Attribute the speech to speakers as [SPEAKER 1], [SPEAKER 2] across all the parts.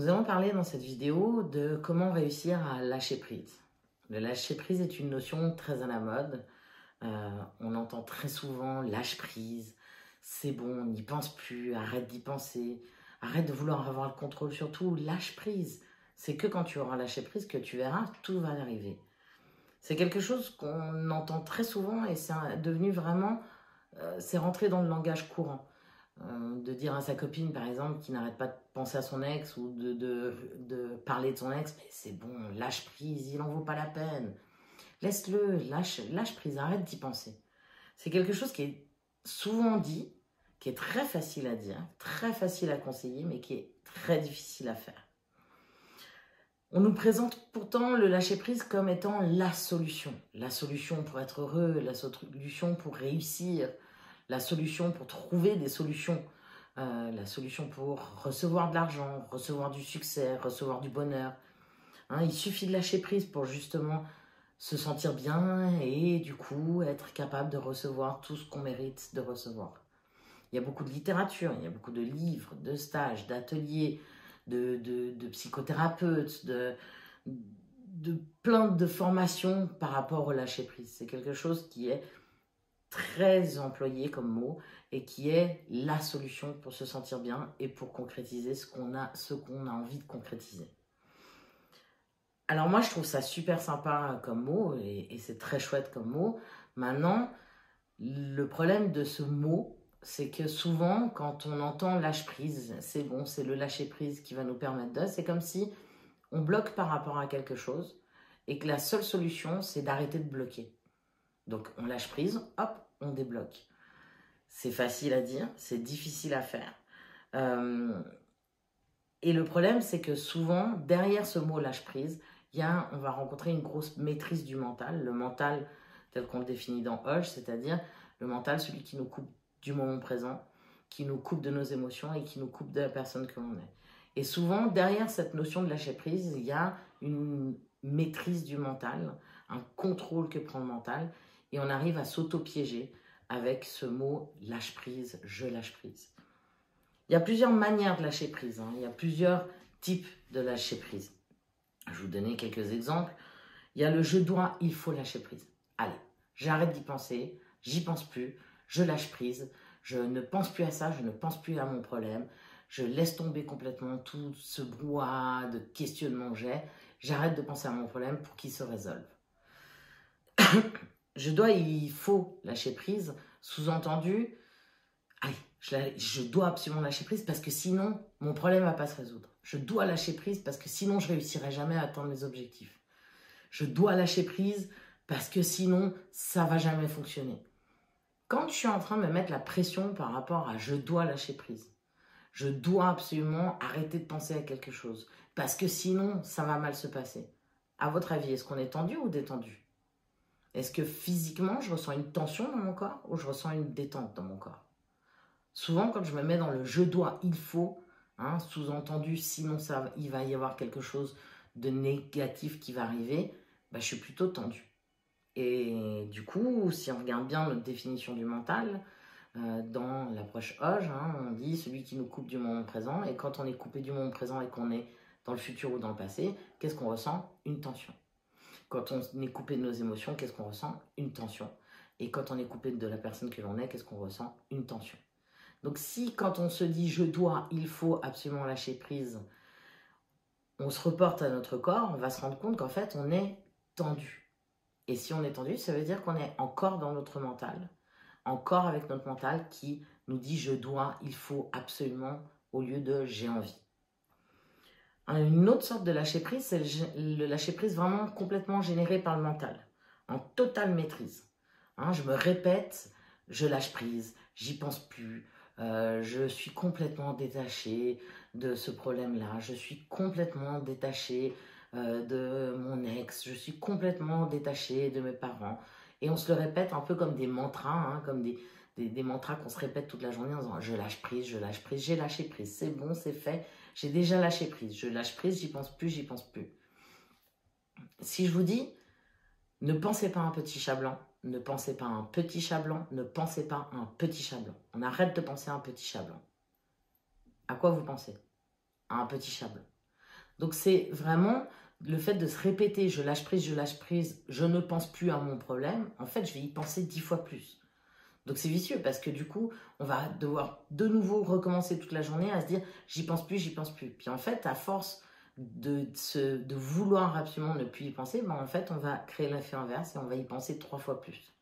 [SPEAKER 1] Nous allons parler dans cette vidéo de comment réussir à lâcher prise. Le lâcher prise est une notion très à la mode. On entend très souvent lâche prise, c'est bon, n'y pense plus, arrête d'y penser, arrête de vouloir avoir le contrôle sur tout, lâche prise. C'est que quand tu auras lâché prise que tu verras, tout va arriver. C'est quelque chose qu'on entend très souvent et c'est devenu vraiment, c'est rentré dans le langage courant. De dire à sa copine, par exemple, qui n'arrête pas de penser à son ex ou de parler de son ex, mais c'est bon, lâche prise, il n'en vaut pas la peine. Laisse-le, lâche prise, arrête d'y penser. C'est quelque chose qui est souvent dit, qui est très facile à dire, très facile à conseiller, mais qui est très difficile à faire. On nous présente pourtant le lâcher-prise comme étant la solution pour être heureux, la solution pour réussir, la solution pour trouver des solutions, la solution pour recevoir de l'argent, recevoir du succès, recevoir du bonheur. Il suffit de lâcher prise pour justement se sentir bien et du coup être capable de recevoir tout ce qu'on mérite de recevoir. Il y a beaucoup de littérature, il y a beaucoup de livres, de stages, d'ateliers, de psychothérapeutes, de plein de formations par rapport au lâcher prise. C'est quelque chose qui est très employé comme mot et qui est la solution pour se sentir bien et pour concrétiser ce qu'on a envie de concrétiser. Alors moi je trouve ça super sympa comme mot et c'est très chouette comme mot. Maintenant, le problème de ce mot, c'est que souvent quand on entend lâche prise, c'est bon, c'est le lâcher prise qui va nous permettre de, c'est comme si on bloque par rapport à quelque chose et que la seule solution c'est d'arrêter de bloquer. Donc on lâche prise, hop, on débloque. C'est facile à dire, c'est difficile à faire. Et le problème, c'est que souvent, derrière ce mot lâche prise, on va rencontrer une grosse maîtrise du mental. Le mental, tel qu'on le définit dans Hodge, c'est-à-dire le mental, celui qui nous coupe du moment présent, qui nous coupe de nos émotions et qui nous coupe de la personne que l'on est. Et souvent, derrière cette notion de lâcher prise, il y a une maîtrise du mental, un contrôle que prend le mental, et on arrive à s'auto-piéger avec ce mot lâche prise, je lâche prise. Il y a plusieurs manières de lâcher prise, il y a plusieurs types de lâcher prise. Je vais vous donner quelques exemples. Il y a le je dois, il faut lâcher prise. Allez, j'arrête d'y penser, j'y pense plus, je lâche prise, je ne pense plus à ça, je ne pense plus à mon problème, je laisse tomber complètement tout ce brouhaha de questionnement que j'ai, j'arrête de penser à mon problème pour qu'il se résolve. Je dois, il faut lâcher prise, sous-entendu, allez, je dois absolument lâcher prise parce que sinon, mon problème ne va pas se résoudre. Je dois lâcher prise parce que sinon, je ne réussirai jamais à atteindre mes objectifs. Je dois lâcher prise parce que sinon, ça ne va jamais fonctionner. Quand je suis en train de me mettre la pression par rapport à je dois lâcher prise, je dois absolument arrêter de penser à quelque chose parce que sinon, ça va mal se passer. À votre avis, est-ce qu'on est tendu ou détendu ? Est-ce que physiquement, je ressens une tension dans mon corps ou je ressens une détente dans mon corps ? Souvent, quand je me mets dans le « je dois »,« il faut », sous-entendu, sinon il va y avoir quelque chose de négatif qui va arriver, je suis plutôt tendu. Et du coup, si on regarde bien notre définition du mental, dans l'approche Hodge, on dit celui qui nous coupe du moment présent. Et quand on est coupé du moment présent et qu'on est dans le futur ou dans le passé, qu'est-ce qu'on ressent ? Une tension. Quand on est coupé de nos émotions, qu'est-ce qu'on ressent ? Une tension. Et quand on est coupé de la personne que l'on est, qu'est-ce qu'on ressent ? Une tension. Donc si quand on se dit « je dois », il faut absolument lâcher prise, on se reporte à notre corps, on va se rendre compte qu'en fait on est tendu. Et si on est tendu, ça veut dire qu'on est encore dans notre mental, encore avec notre mental qui nous dit « je dois », « il faut absolument » au lieu de « j'ai envie ». Une autre sorte de lâcher prise, c'est le lâcher prise vraiment complètement généré par le mental, en totale maîtrise. Je me répète, je lâche prise, j'y pense plus, je suis complètement détachée de ce problème-là, je suis complètement détachée de mon ex, je suis complètement détachée de mes parents. Et on se le répète un peu comme des mantras, comme des mantras qu'on se répète toute la journée en disant « je lâche prise, j'ai lâché prise, c'est bon, c'est fait, j'ai déjà lâché prise, je lâche prise, j'y pense plus, j'y pense plus ». Si je vous dis « ne pensez pas à un petit chat blanc », ne pensez pas à un petit chat blanc, ne pensez pas à un petit chat blanc. On arrête de penser à un petit chat blanc. À quoi vous pensez ? À un petit chat blanc. Donc c'est vraiment le fait de se répéter, je lâche prise, je ne pense plus à mon problème. En fait, je vais y penser 10 fois plus. Donc c'est vicieux parce que du coup, on va devoir de nouveau recommencer toute la journée à se dire j'y pense plus, j'y pense plus. Puis en fait, à force de vouloir absolument ne plus y penser, ben en fait, on va créer l'effet inverse et on va y penser 3 fois plus.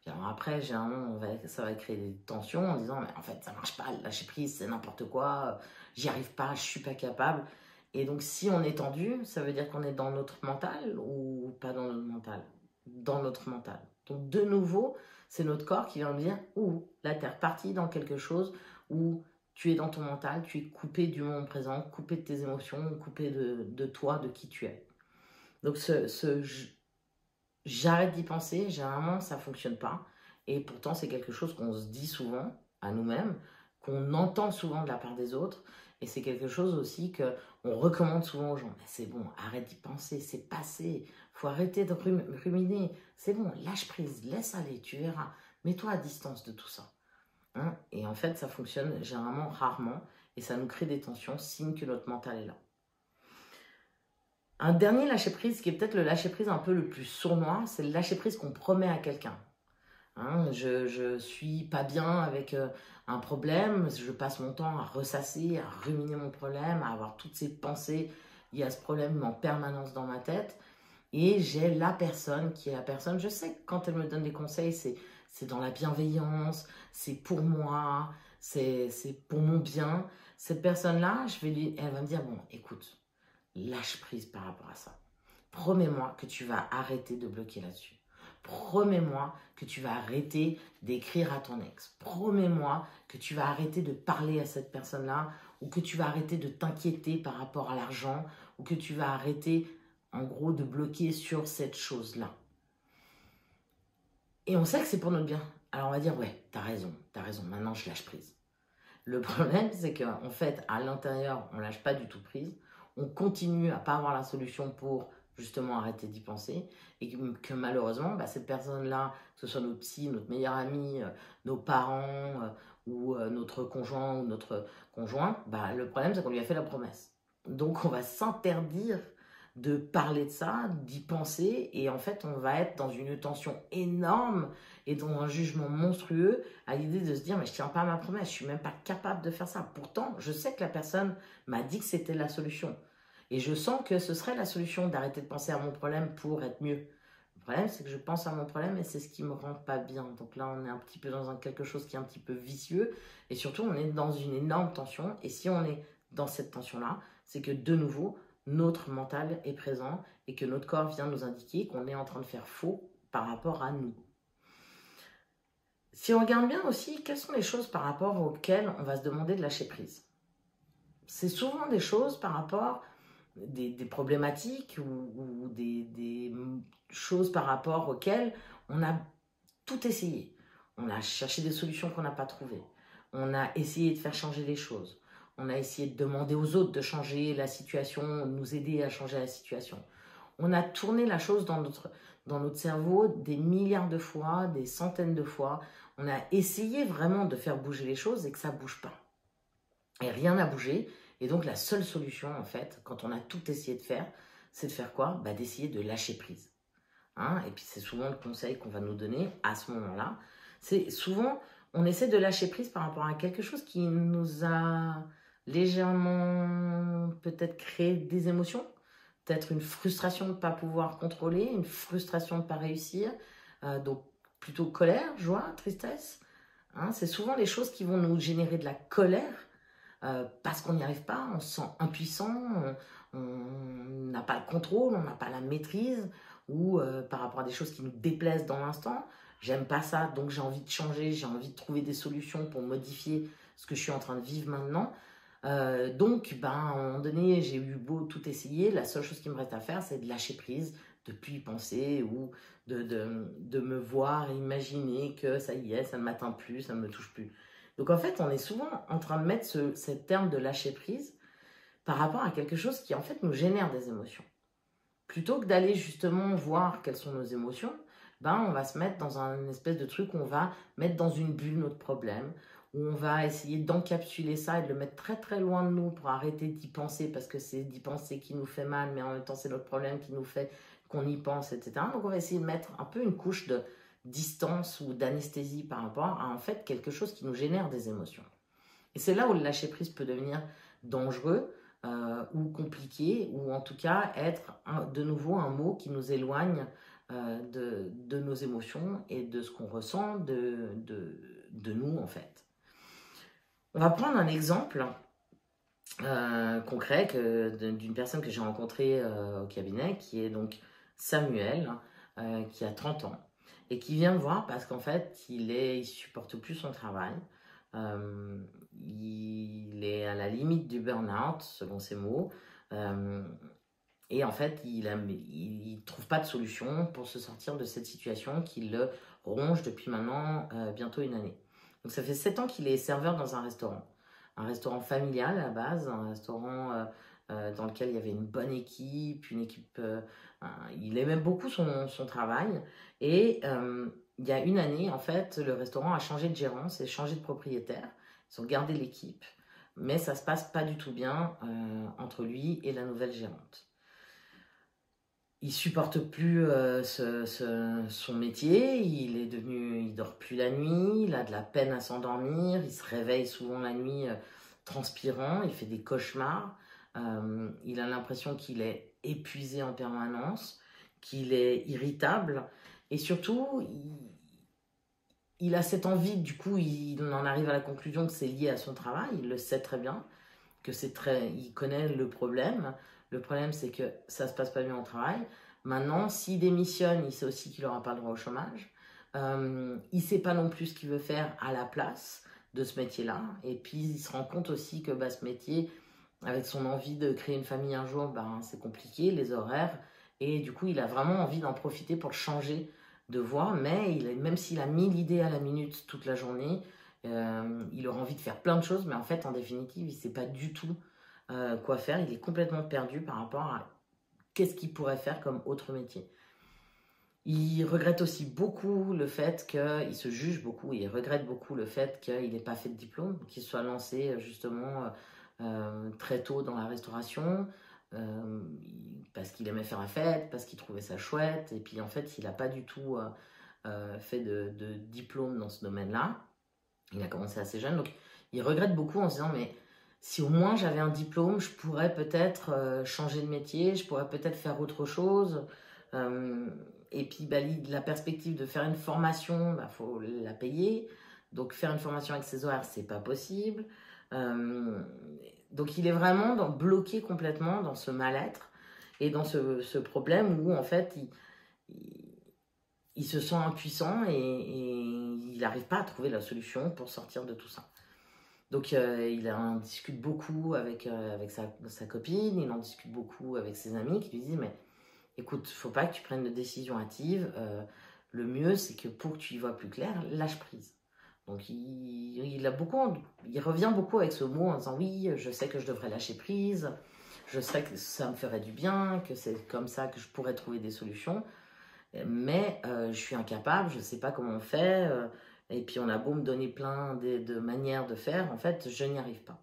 [SPEAKER 1] Puis alors après, généralement, ça va créer des tensions en disant mais en fait, ça marche pas, le lâcher prise, c'est n'importe quoi, j'y arrive pas, je suis pas capable. Et donc, si on est tendu, ça veut dire qu'on est dans notre mental ou pas dans notre mental? Dans notre mental. Donc, de nouveau, c'est notre corps qui vient me dire ouh, là, t'es reparti dans quelque chose où tu es dans ton mental, tu es coupé du moment présent, coupé de tes émotions, coupé de toi, de qui tu es. Donc, j'arrête d'y penser, généralement, ça ne fonctionne pas. Et pourtant, c'est quelque chose qu'on se dit souvent à nous-mêmes, qu'on entend souvent de la part des autres. Et c'est quelque chose aussi qu'on recommande souvent aux gens. Mais c'est bon, arrête d'y penser, c'est passé. Il faut arrêter de ruminer. C'est bon, lâche prise, laisse aller, tu verras. Mets-toi à distance de tout ça. Hein, et en fait, ça fonctionne généralement rarement. Et ça nous crée des tensions, signe que notre mental est là. Un dernier lâcher-prise, qui est peut-être le lâcher-prise un peu le plus sournois, c'est le lâcher-prise qu'on promet à quelqu'un. Hein, je suis pas bien avec un problème, je passe mon temps à ressasser, à ruminer mon problème, à avoir toutes ces pensées liées à ce problème en permanence dans ma tête. Et j'ai la personne qui est la personne, je sais que quand elle me donne des conseils, c'est dans la bienveillance, c'est pour moi, c'est pour mon bien. Cette personne-là, elle va me dire, bon, écoute, lâche prise par rapport à ça. Promets-moi que tu vas arrêter de bloquer là-dessus. Promets-moi que tu vas arrêter d'écrire à ton ex. Promets-moi que tu vas arrêter de parler à cette personne-là ou que tu vas arrêter de t'inquiéter par rapport à l'argent ou que tu vas arrêter, en gros, de bloquer sur cette chose-là. Et on sait que c'est pour notre bien. Alors on va dire, ouais, t'as raison, maintenant je lâche prise. Le problème, c'est qu'en fait, à l'intérieur, on lâche pas du tout prise. On continue à pas avoir la solution pour justement arrêter d'y penser et que malheureusement, bah, cette personne-là, que ce soit notre psy, notre meilleur ami, nos parents ou notre conjoint ou notre conjointe, bah, le problème, c'est qu'on lui a fait la promesse. Donc, on va s'interdire de parler de ça, d'y penser et en fait, on va être dans une tension énorme et dans un jugement monstrueux à l'idée de se dire mais je tiens pas à ma promesse, je suis même pas capable de faire ça. Pourtant, je sais que la personne m'a dit que c'était la solution. Et je sens que ce serait la solution d'arrêter de penser à mon problème pour être mieux. Le problème, c'est que je pense à mon problème et c'est ce qui me rend pas bien. Donc là, on est un petit peu dans quelque chose qui est un petit peu vicieux. Et surtout, on est dans une énorme tension. Et si on est dans cette tension-là, c'est que de nouveau, notre mental est présent et que notre corps vient nous indiquer qu'on est en train de faire faux par rapport à nous. Si on regarde bien aussi, quelles sont les choses par rapport auxquelles on va se demander de lâcher prise? C'est souvent des choses par rapport des problématiques ou des choses par rapport auxquelles on a tout essayé. On a cherché des solutions qu'on n'a pas trouvées. On a essayé de faire changer les choses. On a essayé de demander aux autres de changer la situation, de nous aider à changer la situation. On a tourné la chose dans notre cerveau des milliards de fois, des centaines de fois. On a essayé vraiment de faire bouger les choses et que ça ne bouge pas. Et rien n'a bougé. Et donc, la seule solution, en fait, quand on a tout essayé de faire, c'est de faire quoi? Bah, d'essayer de lâcher prise. Hein, et puis, c'est souvent le conseil qu'on va nous donner à ce moment-là. C'est souvent, on essaie de lâcher prise par rapport à quelque chose qui nous a légèrement peut-être créé des émotions. Peut-être une frustration de ne pas pouvoir contrôler, une frustration de ne pas réussir. Donc, plutôt colère, joie, tristesse. Hein, c'est souvent les choses qui vont nous générer de la colère. Parce qu'on n'y arrive pas, on se sent impuissant, on n'a pas le contrôle, on n'a pas la maîtrise, ou par rapport à des choses qui nous déplaisent dans l'instant, j'aime pas ça, donc j'ai envie de changer, j'ai envie de trouver des solutions pour modifier ce que je suis en train de vivre maintenant. Donc, à un moment donné, j'ai eu beau tout essayer, la seule chose qui me reste à faire, c'est de lâcher prise, de plus y penser, ou de me voir et imaginer que ça y est, ça ne m'atteint plus, ça ne me touche plus. Donc en fait, on est souvent en train de mettre ce terme de lâcher prise par rapport à quelque chose qui en fait nous génère des émotions. Plutôt que d'aller justement voir quelles sont nos émotions, on va se mettre dans un espèce de truc où on va mettre dans une bulle notre problème, où on va essayer d'encapsuler ça et de le mettre très très loin de nous pour arrêter d'y penser parce que c'est d'y penser qui nous fait mal, mais en même temps c'est notre problème qui nous fait qu'on y pense, etc. Donc on va essayer de mettre un peu une couche de distance ou d'anesthésie par rapport à en fait quelque chose qui nous génère des émotions. Et c'est là où le lâcher prise peut devenir dangereux ou compliqué, ou en tout cas être de nouveau un mot qui nous éloigne de nos émotions et de ce qu'on ressent de nous en fait. On va prendre un exemple concret d'une personne que j'ai rencontrée au cabinet, qui est donc Samuel, qui a 30 ans, et qui vient me voir parce qu'en fait, il supporte plus son travail. Il est à la limite du burn-out, selon ses mots. Et en fait, il trouve pas de solution pour se sortir de cette situation qui le ronge depuis maintenant bientôt une année. Donc ça fait 7 ans qu'il est serveur dans un restaurant familial à la base, un restaurant dans lequel il y avait une bonne équipe, il aimait beaucoup son travail. Et il y a une année, en fait, le restaurant a changé de gérance et changé de propriétaire. Ils ont gardé l'équipe, mais ça se passe pas du tout bien entre lui et la nouvelle gérante. Il supporte plus son métier, il dort plus la nuit, il a de la peine à s'endormir, il se réveille souvent la nuit transpirant, il fait des cauchemars, il a l'impression qu'il est épuisé en permanence, qu'il est irritable, et surtout, il a cette envie, du coup, il en arrive à la conclusion que c'est lié à son travail, il le sait très bien, il connaît le problème. Le problème, c'est que ça se passe pas bien au travail. Maintenant, s'il démissionne, il sait aussi qu'il n'aura pas le droit au chômage. Il sait pas non plus ce qu'il veut faire à la place de ce métier-là. Et puis, il se rend compte aussi que ce métier, avec son envie de créer une famille un jour, c'est compliqué, les horaires. Et du coup, il a vraiment envie d'en profiter pour changer de voie. Mais même s'il a 1000 idées à la minute toute la journée, il aura envie de faire plein de choses. Mais en fait, en définitive, il ne sait pas du tout quoi faire. Il est complètement perdu par rapport à qu'est-ce qu'il pourrait faire comme autre métier. Il regrette aussi beaucoup le fait il se juge beaucoup, il regrette beaucoup le fait qu'il n'ait pas fait de diplôme, qu'il soit lancé justement très tôt dans la restauration, parce qu'il aimait faire la fête, parce qu'il trouvait ça chouette, et puis en fait il n'a pas du tout fait de diplôme dans ce domaine-là. Il a commencé assez jeune, donc il regrette beaucoup en se disant mais si au moins j'avais un diplôme, je pourrais peut-être changer de métier, je pourrais peut-être faire autre chose. Et puis la perspective de faire une formation, faut la payer. Donc faire une formation avec ses horaires, c'est pas possible. Donc il est vraiment bloqué complètement dans ce mal-être et dans ce problème où en fait il se sent impuissant et il n'arrive pas à trouver la solution pour sortir de tout ça. Donc il en discute beaucoup avec sa copine, il en discute beaucoup avec ses amis qui lui disent mais écoute, faut pas que tu prennes de décision hâtive, le mieux c'est que pour que tu y vois plus clair, lâche prise. Donc il revient beaucoup avec ce mot en disant oui, je sais que je devrais lâcher prise, je sais que ça me ferait du bien, que c'est comme ça que je pourrais trouver des solutions, mais je suis incapable, je sais pas comment on fait, et puis on a beau me donner plein de manières de faire, en fait je n'y arrive pas.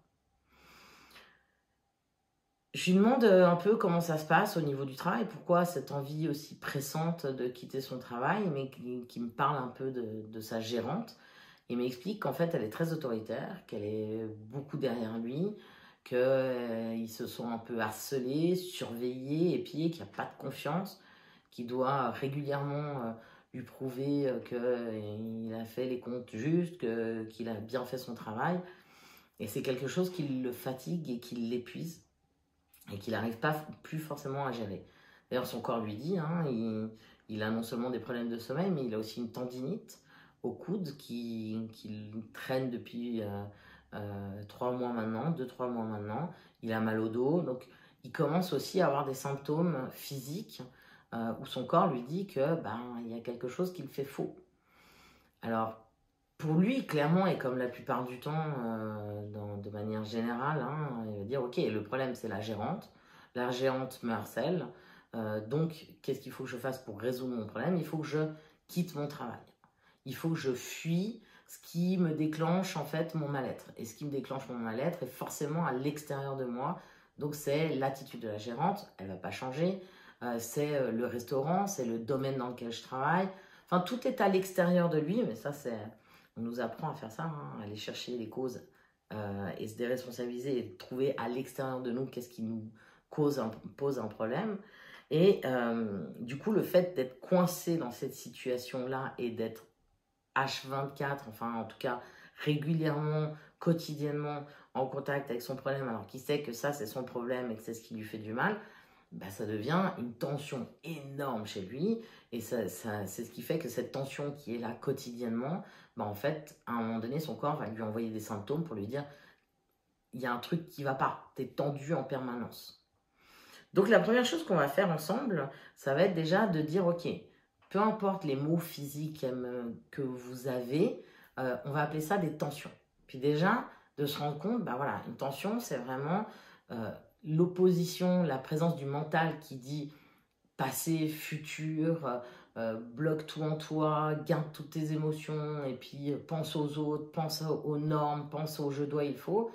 [SPEAKER 1] Je lui demande un peu comment ça se passe au niveau du travail, pourquoi cette envie aussi pressante de quitter son travail, mais qui me parle un peu de sa gérante. Il m'explique qu'en fait, elle est très autoritaire, qu'elle est beaucoup derrière lui, qu'ils se sont un peu harcelés, surveillés, épiés, qu'il n'y a pas de confiance, qu'il doit régulièrement lui prouver qu'il a fait les comptes justes, qu'il a bien fait son travail. Et c'est quelque chose qui le fatigue et qui l'épuise et qu'il n'arrive pas plus forcément à gérer. D'ailleurs, son corps lui dit, il a non seulement des problèmes de sommeil, mais il a aussi une tendinite au coude qui traîne depuis 3 mois maintenant, 2-3 mois maintenant. Il a mal au dos, donc il commence aussi à avoir des symptômes physiques où son corps lui dit que il y a quelque chose qui le fait faux. Alors, pour lui, clairement, et comme la plupart du temps, de manière générale, il va dire, ok, le problème c'est la gérante me harcèle, donc qu'est-ce qu'il faut que je fasse pour résoudre mon problème? Il faut que je quitte mon travail. Il faut que je fuis ce qui me déclenche en fait mon mal-être. Et ce qui me déclenche mon mal-être est forcément à l'extérieur de moi. Donc c'est l'attitude de la gérante, elle ne va pas changer. C'est le restaurant, c'est le domaine dans lequel je travaille. Enfin, tout est à l'extérieur de lui, mais ça, on nous apprend à faire ça, hein, aller chercher les causes et se déresponsabiliser et trouver à l'extérieur de nous qu'est-ce qui nous pose un problème. Et du coup, le fait d'être coincé dans cette situation-là et d'être H24, enfin en tout cas régulièrement, quotidiennement en contact avec son problème, alors qu'il sait que ça c'est son problème et que c'est ce qui lui fait du mal, bah, ça devient une tension énorme chez lui. Et c'est ce qui fait que cette tension qui est là quotidiennement, bah, en fait, à un moment donné, son corps va lui envoyer des symptômes pour lui dire il y a un truc qui ne va pas, tu es tendu en permanence. Donc la première chose qu'on va faire ensemble, ça va être déjà de dire ok, peu importe les maux physiques que vous avez, on va appeler ça des tensions. Puis déjà, de se rendre compte, bah voilà, une tension, c'est vraiment l'opposition, la présence du mental qui dit passé, futur, bloque tout en toi, garde toutes tes émotions, et puis pense aux autres, pense aux normes, pense au je dois, il faut.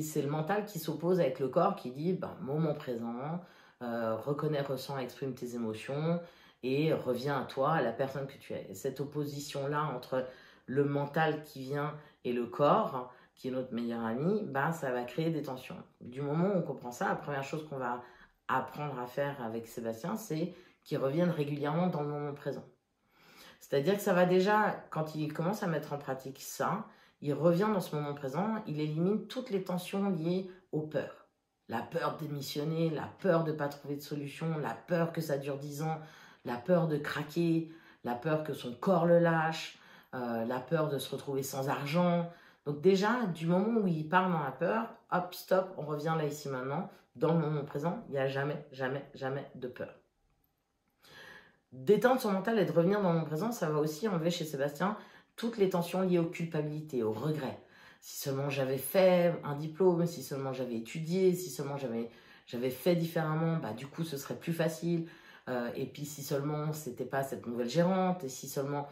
[SPEAKER 1] C'est le mental qui s'oppose avec le corps qui dit ben, moment présent, reconnais, ressens, exprime tes émotions et reviens à toi, à la personne que tu es. Et cette opposition-là entre le mental qui vient et le corps, qui est notre meilleur ami, ben, ça va créer des tensions. Du moment où on comprend ça, la première chose qu'on va apprendre à faire avec Sébastien, c'est qu'il revienne régulièrement dans le moment présent. C'est-à-dire que ça va déjà, quand il commence à mettre en pratique ça, il revient dans ce moment présent, il élimine toutes les tensions liées aux peurs. La peur de démissionner, la peur de ne pas trouver de solution, la peur que ça dure 10 ans, la peur de craquer, la peur que son corps le lâche, la peur de se retrouver sans argent. Donc déjà, du moment où il part dans la peur, hop, stop, on revient là, ici, maintenant. Dans le moment présent, il n'y a jamais, jamais, jamais de peur. D'éteindre son mental et de revenir dans le moment présent, ça va aussi enlever chez Sébastien toutes les tensions liées aux culpabilités, aux regrets. Si seulement j'avais fait un diplôme, si seulement j'avais étudié, si seulement j'avais fait différemment, bah, du coup ce serait plus facile. Et puis si seulement c'était pas cette nouvelle gérante, et si seulement...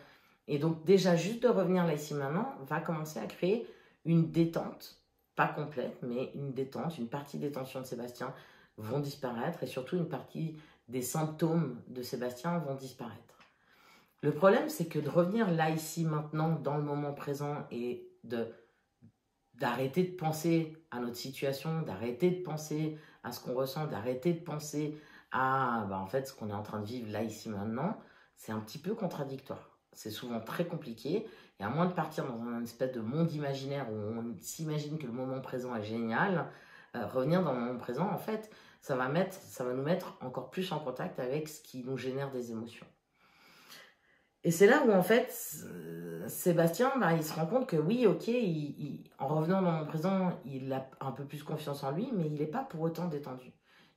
[SPEAKER 1] Et donc déjà juste de revenir là ici maintenant, va commencer à créer une détente, pas complète, mais une détente, une partie des tensions de Sébastien vont disparaître et surtout une partie des symptômes de Sébastien vont disparaître. Le problème, c'est que de revenir là, ici, maintenant, dans le moment présent et d'arrêter de penser à notre situation, d'arrêter de penser à ce qu'on ressent, d'arrêter de penser à en fait, ce qu'on est en train de vivre là, ici, maintenant, c'est un petit peu contradictoire. C'est souvent très compliqué et à moins de partir dans un espèce de monde imaginaire où on s'imagine que le moment présent est génial, revenir dans le moment présent, en fait, ça va nous mettre encore plus en contact avec ce qui nous génère des émotions. Et c'est là où, en fait, Sébastien, il se rend compte que oui, ok, en revenant dans le présent, il a un peu plus confiance en lui, mais il n'est pas pour autant détendu.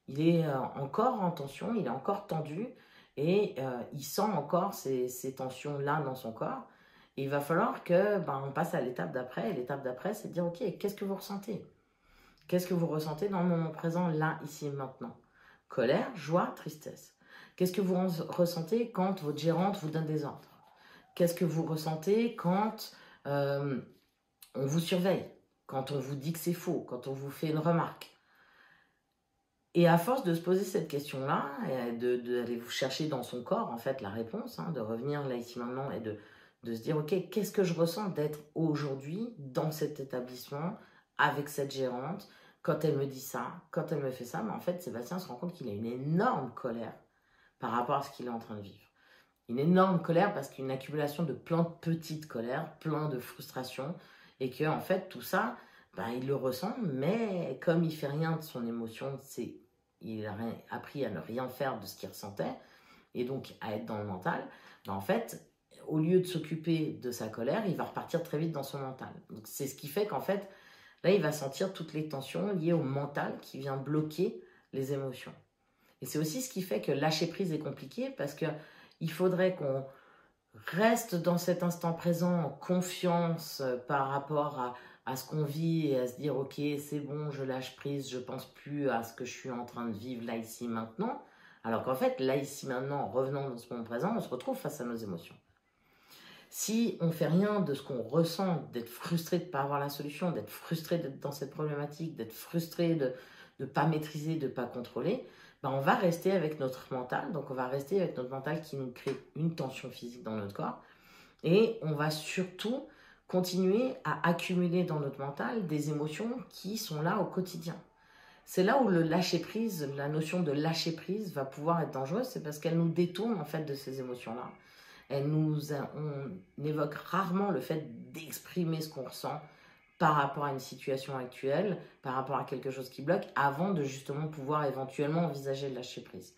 [SPEAKER 1] Il est encore en tension, il est encore tendu, et il sent encore ces tensions-là dans son corps. Et il va falloir que on passe à l'étape d'après. Et l'étape d'après, c'est de dire, ok, qu'est-ce que vous ressentez? Qu'est-ce que vous ressentez dans le moment présent, là, ici et maintenant? Colère, joie, tristesse. Qu'est-ce que vous ressentez quand votre gérante vous donne des ordres? Qu'est-ce que vous ressentez quand on vous surveille? Quand on vous dit que c'est faux? Quand on vous fait une remarque? Et à force de se poser cette question-là, d'aller vous chercher dans son corps, en fait, la réponse, de revenir là, ici, maintenant, et de se dire, ok, qu'est-ce que je ressens d'être aujourd'hui dans cet établissement, avec cette gérante, quand elle me dit ça, quand elle me fait ça, mais en fait, Sébastien se rend compte qu'il a une énorme colère par rapport à ce qu'il est en train de vivre. Une énorme colère parce qu'il y a une accumulation de plein de petites colères, plein de frustrations, et que en fait tout ça, il le ressent, mais comme il fait rien de son émotion, il a appris à ne rien faire de ce qu'il ressentait, et donc à être dans le mental, en fait, au lieu de s'occuper de sa colère, il va repartir très vite dans son mental. Donc c'est ce qui fait qu'en fait, là il va sentir toutes les tensions liées au mental qui vient bloquer les émotions. Et c'est aussi ce qui fait que lâcher prise est compliqué parce qu'il faudrait qu'on reste dans cet instant présent en confiance par rapport à ce qu'on vit et à se dire ok, c'est bon, je lâche prise, je pense plus à ce que je suis en train de vivre là, ici, maintenant. Alors qu'en fait, là, ici, maintenant, en revenant dans ce moment présent, on se retrouve face à nos émotions. Si on fait rien de ce qu'on ressent, d'être frustré de ne pas avoir la solution, d'être frustré d'être dans cette problématique, d'être frustré de ne pas maîtriser, de ne pas contrôler, ben on va rester avec notre mental. Donc on va rester avec notre mental qui nous crée une tension physique dans notre corps. Et on va surtout continuer à accumuler dans notre mental des émotions qui sont là au quotidien. C'est là où le lâcher-prise, la notion de lâcher-prise va pouvoir être dangereuse, c'est parce qu'elle nous détourne en fait de ces émotions-là. On évoque rarement le fait d'exprimer ce qu'on ressent par rapport à une situation actuelle, par rapport à quelque chose qui bloque, avant de justement pouvoir éventuellement envisager le lâcher-prise.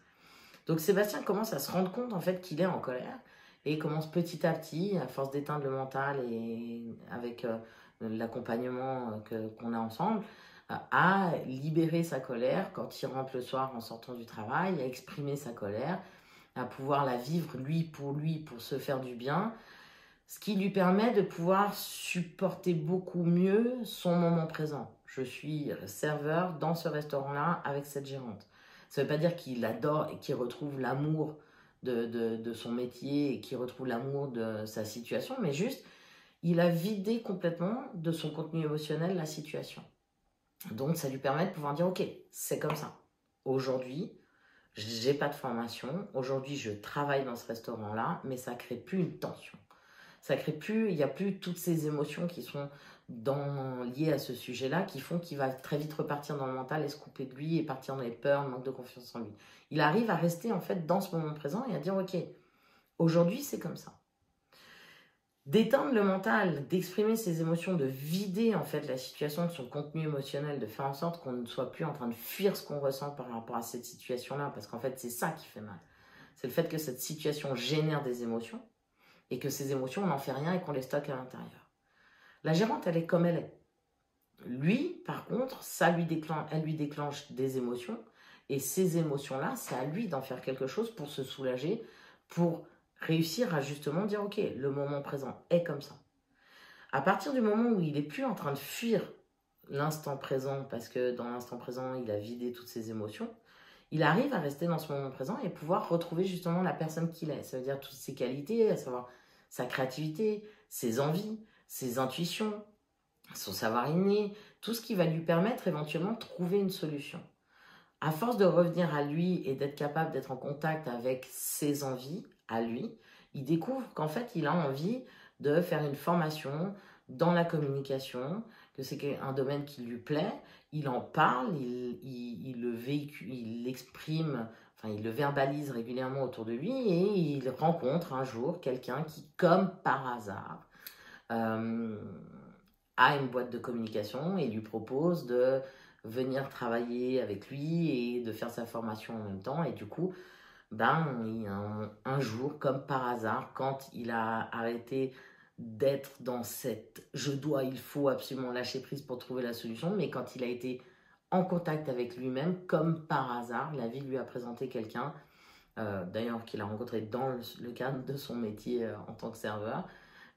[SPEAKER 1] Donc Sébastien commence à se rendre compte en fait qu'il est en colère et il commence petit à petit, à force d'éteindre le mental et avec l'accompagnement qu'on a ensemble, à libérer sa colère quand il rentre le soir en sortant du travail, à exprimer sa colère, à pouvoir la vivre lui, pour se faire du bien, ce qui lui permet de pouvoir supporter beaucoup mieux son moment présent. Je suis serveur dans ce restaurant-là avec cette gérante. Ça ne veut pas dire qu'il adore et qu'il retrouve l'amour de son métier et qu'il retrouve l'amour de sa situation, mais juste, il a vidé complètement de son contenu émotionnel la situation. Donc, ça lui permet de pouvoir dire, ok, c'est comme ça. Aujourd'hui, j'ai pas de formation. Aujourd'hui, je travaille dans ce restaurant-là, mais ça crée plus une tension. Ça crée plus, il n'y a plus toutes ces émotions qui sont liées à ce sujet-là, qui font qu'il va très vite repartir dans le mental et se couper de lui et partir dans les peurs, manque de confiance en lui. Il arrive à rester en fait dans ce moment présent et à dire, ok, aujourd'hui, c'est comme ça. D'éteindre le mental, d'exprimer ses émotions, de vider en fait la situation de son contenu émotionnel, de faire en sorte qu'on ne soit plus en train de fuir ce qu'on ressent par rapport à cette situation-là, parce qu'en fait c'est ça qui fait mal. C'est le fait que cette situation génère des émotions et que ces émotions on n'en fait rien et qu'on les stocke à l'intérieur. La gérante elle est comme elle est. Lui par contre elle lui déclenche des émotions et ces émotions-là c'est à lui d'en faire quelque chose pour se soulager, pour réussir à justement dire ok, le moment présent est comme ça. À partir du moment où il n'est plus en train de fuir l'instant présent, parce que dans l'instant présent, il a vidé toutes ses émotions, il arrive à rester dans ce moment présent et pouvoir retrouver justement la personne qu'il est. Ça veut dire toutes ses qualités, à savoir sa créativité, ses envies, ses intuitions, son savoir inné, tout ce qui va lui permettre éventuellement de trouver une solution. À force de revenir à lui et d'être capable d'être en contact avec ses envies, à lui, il découvre qu'en fait, il a envie de faire une formation dans la communication, que c'est un domaine qui lui plaît, il en parle, il le véhicule, il l'exprime, enfin il le verbalise régulièrement autour de lui et il rencontre un jour quelqu'un qui, comme par hasard, a une boîte de communication et lui propose de venir travailler avec lui et de faire sa formation en même temps. Et du coup, un jour, comme par hasard, quand il a arrêté d'être dans cette « je dois, il faut absolument lâcher prise pour trouver la solution », mais quand il a été en contact avec lui-même, comme par hasard, la vie lui a présenté quelqu'un, d'ailleurs qu'il a rencontré dans le cadre de son métier en tant que serveur,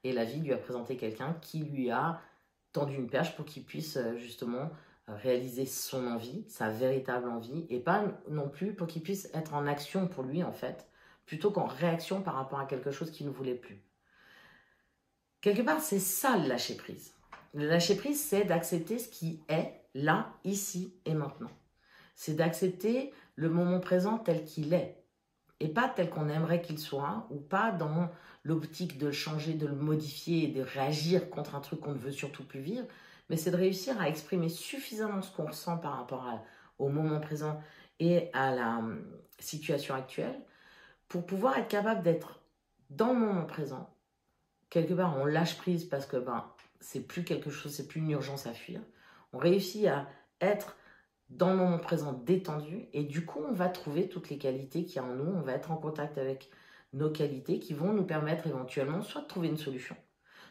[SPEAKER 1] et la vie lui a présenté quelqu'un qui lui a tendu une perche pour qu'il puisse justement réaliser son envie, sa véritable envie, et pas non plus pour qu'il puisse être en action pour lui en fait, plutôt qu'en réaction par rapport à quelque chose qu'il ne voulait plus. Quelque part, c'est ça le lâcher prise. Le lâcher prise, c'est d'accepter ce qui est là, ici et maintenant. C'est d'accepter le moment présent tel qu'il est, et pas tel qu'on aimerait qu'il soit, ou pas dans l'optique de le changer, de le modifier et de réagir contre un truc qu'on ne veut surtout plus vivre, mais c'est de réussir à exprimer suffisamment ce qu'on ressent par rapport au moment présent et à la situation actuelle pour pouvoir être capable d'être dans le moment présent. Quelque part, on lâche prise parce que c'est plus quelque chose, c'est plus une urgence à fuir. On réussit à être dans le moment présent détendu et du coup, on va trouver toutes les qualités qu'il y a en nous. On va être en contact avec nos qualités qui vont nous permettre éventuellement soit de trouver une solution,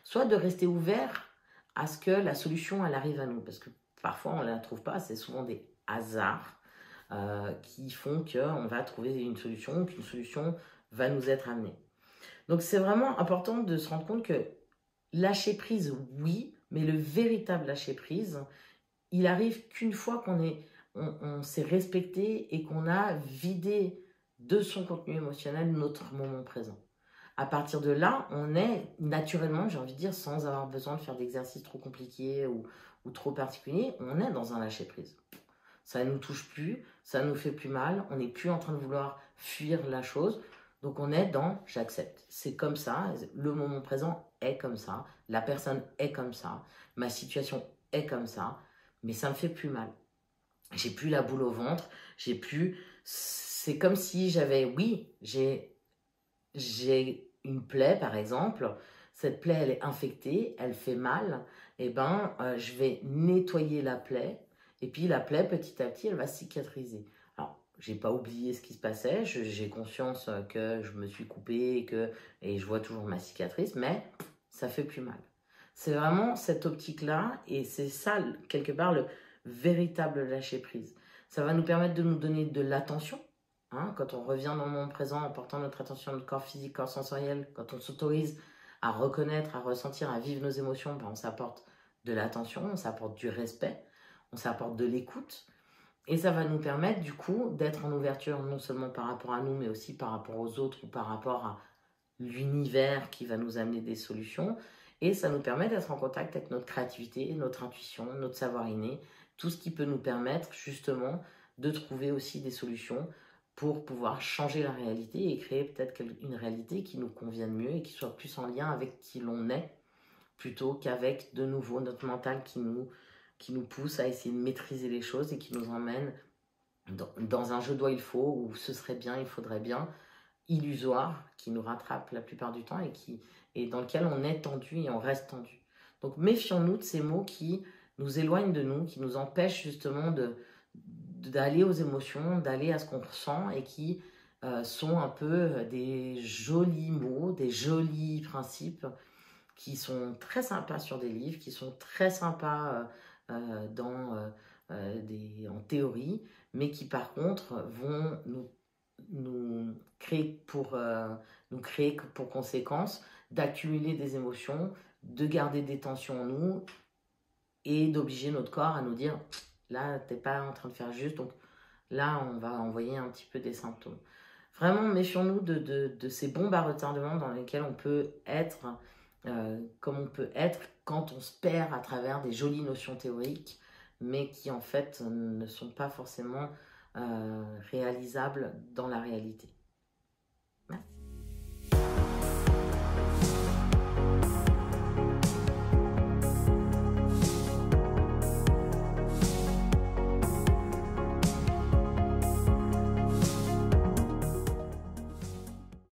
[SPEAKER 1] soit de rester ouvert à ce que la solution, elle arrive à nous. Parce que parfois, on ne la trouve pas. C'est souvent des hasards qui font qu'on va trouver une solution, qu'une solution va nous être amenée. Donc, c'est vraiment important de se rendre compte que lâcher prise, oui, mais le véritable lâcher prise, il arrive qu'une fois on s'est respecté et qu'on a vidé de son contenu émotionnel notre moment présent. À partir de là, on est naturellement, j'ai envie de dire, sans avoir besoin de faire d'exercices trop compliqués ou trop particuliers, on est dans un lâcher-prise. Ça ne nous touche plus, ça ne nous fait plus mal, on n'est plus en train de vouloir fuir la chose. Donc on est dans j'accepte. C'est comme ça, le moment présent est comme ça, la personne est comme ça, ma situation est comme ça, mais ça me fait plus mal. J'ai plus la boule au ventre, j'ai plus. C'est comme si j'avais, oui, j'ai une plaie par exemple. Cette plaie, elle est infectée, elle fait mal. Et ben, je vais nettoyer la plaie. Et puis la plaie, petit à petit, elle va cicatriser. Alors, j'ai pas oublié ce qui se passait. J'ai conscience que je me suis coupée et je vois toujours ma cicatrice, mais ça fait plus mal. C'est vraiment cette optique-là, et c'est ça, quelque part, le véritable lâcher-prise. Ça va nous permettre de nous donner de l'attention, hein, quand on revient dans le moment présent en portant notre attention à notre corps physique, corps sensoriel, quand on s'autorise à reconnaître, à ressentir, à vivre nos émotions, ben on s'apporte de l'attention, on s'apporte du respect, on s'apporte de l'écoute, et ça va nous permettre du coup d'être en ouverture non seulement par rapport à nous, mais aussi par rapport aux autres ou par rapport à l'univers qui va nous amener des solutions. Et ça nous permet d'être en contact avec notre créativité, notre intuition, notre savoir inné, tout ce qui peut nous permettre justement de trouver aussi des solutions pour pouvoir changer la réalité et créer peut-être une réalité qui nous convienne mieux et qui soit plus en lien avec qui l'on est, plutôt qu'avec de nouveau notre mental qui nous pousse à essayer de maîtriser les choses et qui nous emmène dans un je dois, il faut, ou ce serait bien, il faudrait bien, illusoire, qui nous rattrape la plupart du temps et dans lequel on est tendu et on reste tendu. Donc méfions-nous de ces mots qui nous éloignent de nous, qui nous empêchent justement d'aller aux émotions, d'aller à ce qu'on ressent et qui sont un peu des jolis mots, des jolis principes qui sont très sympas sur des livres, qui sont très sympas en théorie, mais qui par contre vont nous créer pour conséquence d'accumuler des émotions, de garder des tensions en nous et d'obliger notre corps à nous dire là t'es pas en train de faire juste, donc là on va envoyer un petit peu des symptômes. Vraiment méfions-nous de ces bombes à retardement dans lesquelles on peut être comme on peut être quand on se perd à travers des jolies notions théoriques, mais qui en fait ne sont pas forcément réalisables dans la réalité.